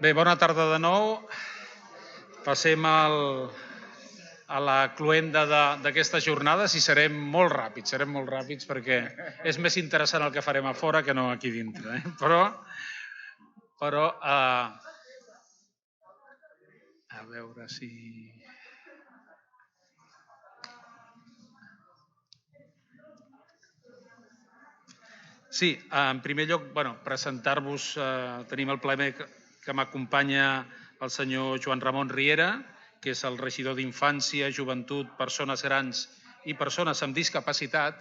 Bé, bona tarda de nou. Passem a la cloenda d'aquestes jornades i serem molt ràpids perquè és més interessant el que farem a fora que no aquí dintre. Però a veure si... Sí, en primer lloc, presentar-vos, tenim el plaer que m'acompanya el senyor Joan Ramon Riera, que és el regidor d'Infància, Joventut, Persones Grans i Persones amb Discapacitat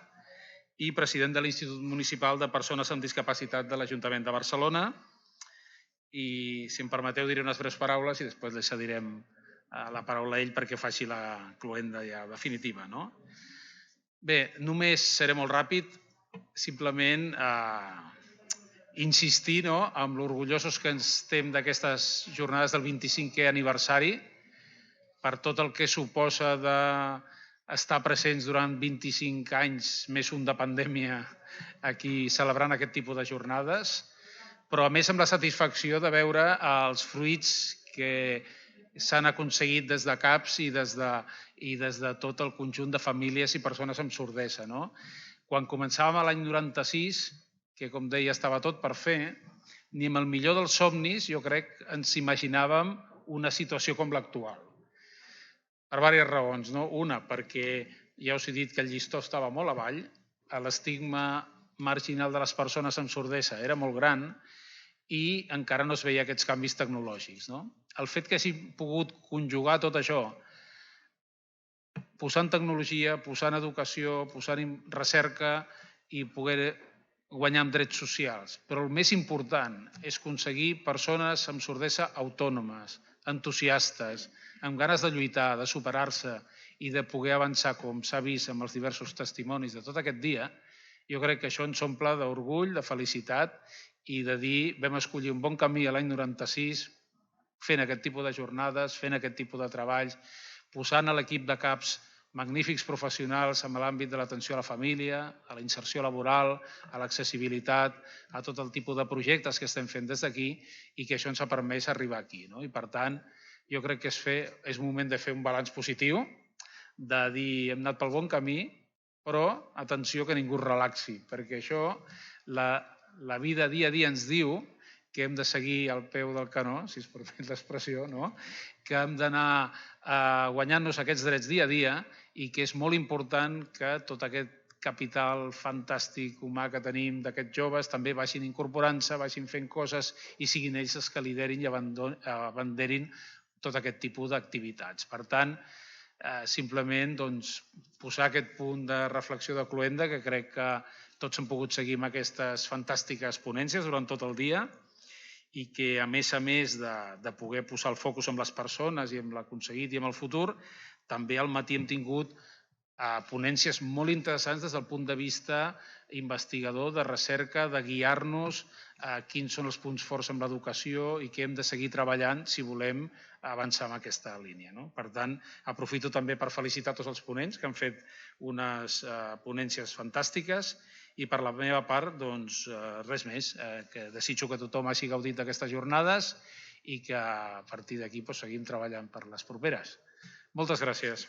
i president de l'Institut Municipal de Persones amb Discapacitat de l'Ajuntament de Barcelona. I, si em permeteu, diré unes breus paraules i després li cedirem la paraula a ell perquè faci la cloenda ja definitiva. Bé, només seré molt ràpid, simplement insistir en l'orgullosos que estem d'aquestes jornades del 25è aniversari per tot el que suposa d'estar presents durant 25 anys, més un de pandèmia, aquí celebrant aquest tipus de jornades, però a més amb la satisfacció de veure els fruits que s'han aconseguit des de CAPS i des de tot el conjunt de famílies i persones amb sordesa. Quan començàvem l'any 96, que com deia estava tot per fer, ni amb el millor dels somnis jo crec ens imaginàvem una situació com l'actual. Per diverses raons. Una, perquè ja us he dit que el llistó estava molt avall, l'estigma marginal de les persones amb sordesa era molt gran i encara no es veia aquests canvis tecnològics. El fet que hagi pogut conjugar tot això, posant tecnologia, posant educació, posant recerca i poder guanyar amb drets socials. Però el més important és aconseguir persones amb sordesa autònomes, entusiastes, amb ganes de lluitar, de superar-se i de poder avançar, com s'ha vist amb els diversos testimonis de tot aquest dia. Jo crec que això ens omple d'orgull, de felicitat i de dir vam escollir un bon camí l'any 96 fent aquest tipus de jornades, fent aquest tipus de treballs, posant a l'equip de CAPS magnífics professionals en l'àmbit de l'atenció a la família, a la inserció laboral, a l'accessibilitat, a tot el tipus de projectes que estem fent des d'aquí i que això ens ha permès arribar aquí. I per tant, jo crec que és moment de fer un balanç positiu, de dir hem anat pel bon camí, però atenció que ningú es relaxi, perquè això, la vida dia a dia ens diu que hem de seguir al peu del canó, si es permet l'expressió, que hem d'anar guanyant-nos aquests drets dia a dia i que és molt important que tot aquest capital fantàstic humà que tenim d'aquests joves també vagin incorporant-se, vagin fent coses i siguin ells els que liderin i abanderin tot aquest tipus d'activitats. Per tant, simplement posar aquest punt de reflexió de cloenda que crec que tots hem pogut seguir amb aquestes fantàstiques ponències durant tot el dia i que, a més de poder posar el focus en les persones i en l'aconseguit i en el futur, també al matí hem tingut ponències molt interessants des del punt de vista investigador, de recerca, de guiar-nos a quins són els punts forts en l'educació i què hem de seguir treballant si volem avançar en aquesta línia. Per tant, aprofito també per felicitar tots els ponents que han fet unes ponències fantàstiques i per la meva part, res més, que desitjo que tothom hagi gaudit d'aquestes jornades i que a partir d'aquí seguim treballant per les properes. Moltes gràcies.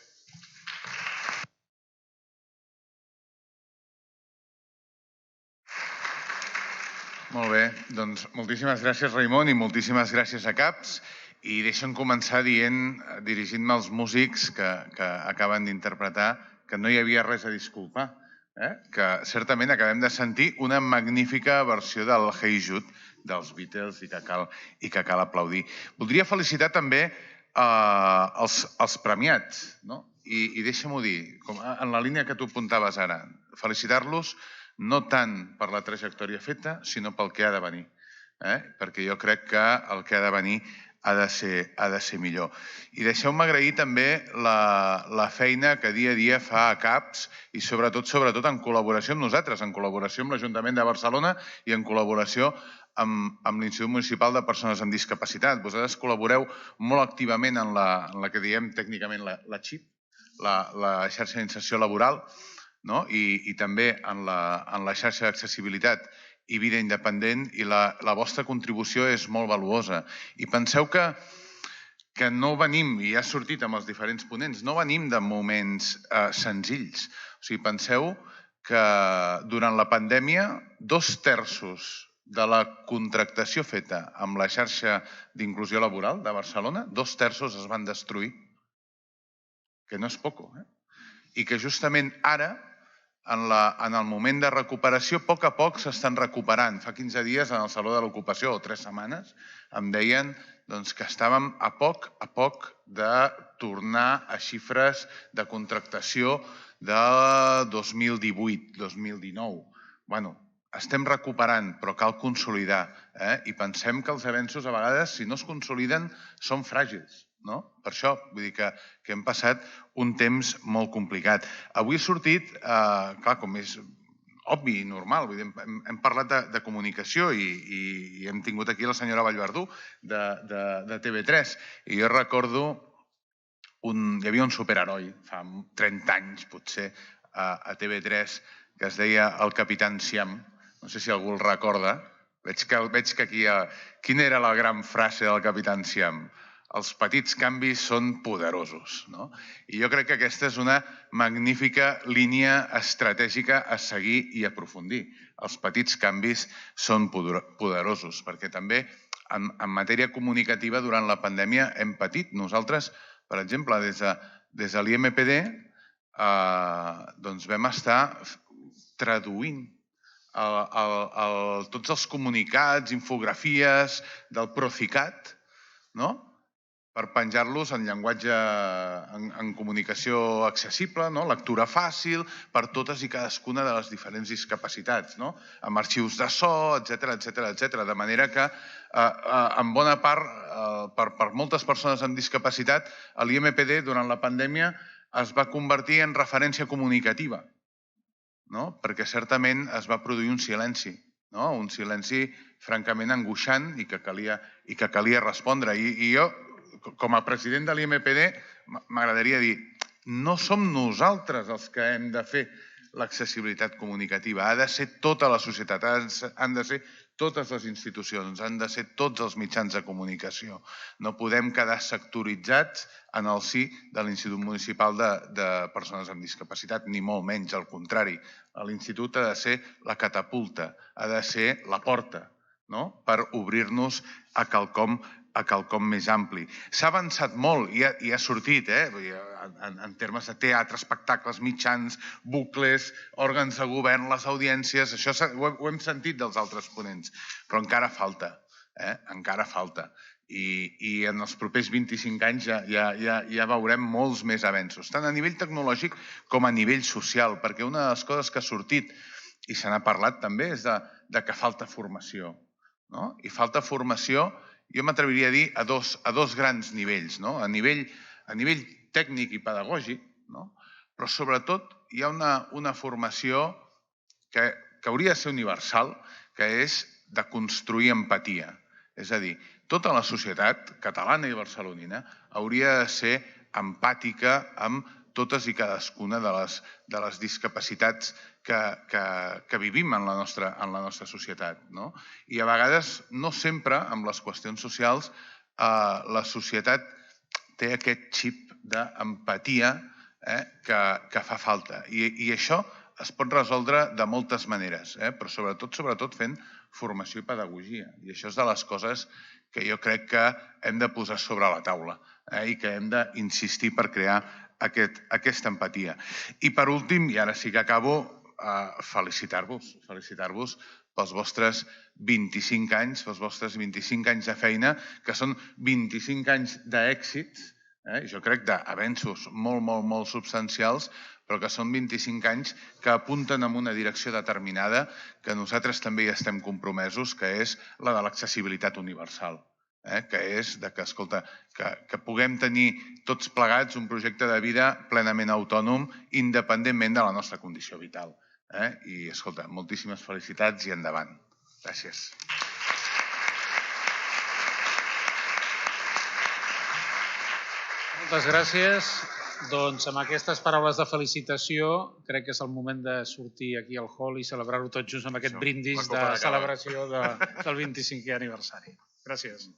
Molt bé, doncs moltíssimes gràcies, Raimon, i moltíssimes gràcies a CAPS. I deixa'm començar dirigint-me als músics que acaben d'interpretar que no hi havia res a disculpar, que certament acabem de sentir una magnífica versió del Hey Jude dels Beatles i que cal aplaudir. Voldria felicitar també els premiats, i deixa-m'ho dir, en la línia que tu apuntaves ara, felicitar-los no tant per la trajectòria feta, sinó pel que ha de venir, perquè jo crec que el que ha de venir ha de ser millor. I deixeu-me agrair també la feina que dia a dia fa a CAPS i sobretot en col·laboració amb nosaltres, en col·laboració amb l'Ajuntament de Barcelona i en col·laboració amb l'Institut Municipal de Persones amb Discapacitat. Vosaltres col·laboreu molt activament en la que diem tècnicament la XIP, la xarxa d'inserció laboral, i també en la xarxa d'accessibilitat i vida independent, i la vostra contribució és molt valuosa. I penseu que no venim, i ha sortit amb els diferents ponents, no venim de moments senzills. O sigui, penseu que durant la pandèmia 2/3 de la contractació feta amb la xarxa d'inclusió laboral de Barcelona, 2/3 es van destruir, que no és poco, i que justament ara, en el moment de recuperació, a poc s'estan recuperant. Fa 15 dies, en el Saló de l'Ocupació, o 3 setmanes, em deien que estàvem a poc de tornar a xifres de contractació de 2018, 2019. Bueno, estem recuperant, però cal consolidar. I pensem que els avenços, a vegades, si no es consoliden, són fràgils. Per això, vull dir que hem passat un temps molt complicat. Avui ha sortit, clar, com és obvi i normal, hem parlat de comunicació i hem tingut aquí la senyora Vallverdú de TV3 i jo recordo hi havia un superheroi fa 30 anys, potser, a TV3 que es deia el Capitán Siam. No sé si algú el recorda. Veig que aquí... Quina era la gran frase del Capitán Siam? Els petits canvis són poderosos. I jo crec que aquesta és una magnífica línia estratègica a seguir i aprofundir. Els petits canvis són poderosos, perquè també en matèria comunicativa durant la pandèmia hem patit. Nosaltres, per exemple, des de l'IMPD vam estar traduint tots els comunicats, infografies del Procicat, per penjar-los en llenguatge, en comunicació accessible, lectura fàcil, per totes i cadascuna de les diferents discapacitats, amb arxius de so, etc. De manera que, en bona part, per moltes persones amb discapacitat, l'IMPD, durant la pandèmia, es va convertir en referència comunicativa, perquè certament es va produir un silenci francament angoixant i que calia respondre. I jo, com a president de l'IMPD, m'agradaria dir, no som nosaltres els que hem de fer l'accessibilitat comunicativa. Ha de ser tota la societat, han de ser totes les institucions, han de ser tots els mitjans de comunicació. No podem quedar sectoritzats en el si de l'Institut Municipal de Persones amb Discapacitat, ni molt menys, al contrari. L'institut ha de ser la catapulta, ha de ser la porta per obrir-nos a quelcom més ampli. S'ha avançat molt i ha sortit, en termes de teatre, espectacles, mitjans, bucles, òrgans de govern, les audiències, això ho hem sentit dels altres ponents, però encara falta, encara falta. I en els propers 25 anys ja veurem molts més avenços, tant a nivell tecnològic com a nivell social, perquè una de les coses que ha sortit, i se n'ha parlat també, és que falta formació. I falta formació, jo m'atreviria a dir, a dos grans nivells. A nivell tècnic i pedagògic, però sobretot hi ha una formació que hauria de ser universal, que és de construir empatia. És a dir, tota la societat catalana i barcelonina hauria de ser empàtica amb totes i cadascuna de les discapacitats que vivim en la nostra societat. I a vegades, no sempre, amb les qüestions socials, la societat té aquest xip d'empatia que fa falta. I això es pot resoldre de moltes maneres, però sobretot fent formació i pedagogia. I això és de les coses que jo crec que hem de posar sobre la taula i que hem d'insistir per crear aquesta empatia. I per últim, i ara sí que acabo, felicitar-vos pels vostres 25 anys de feina, que són 25 anys d'èxits, jo crec d'avenços molt substancials, però que són 25 anys que apunten en una direcció determinada, que nosaltres també hi estem compromesos, que és la de l'accessibilitat universal. Que és que puguem tenir tots plegats un projecte de vida plenament autònom, independentment de la nostra condició vital. I, escolta, moltíssimes felicitats i endavant. Gràcies. Moltes gràcies. Doncs amb aquestes paraules de felicitació crec que és el moment de sortir aquí al hall i celebrar-ho tots junts amb aquest brindis de celebració del 25è aniversari. Gràcies.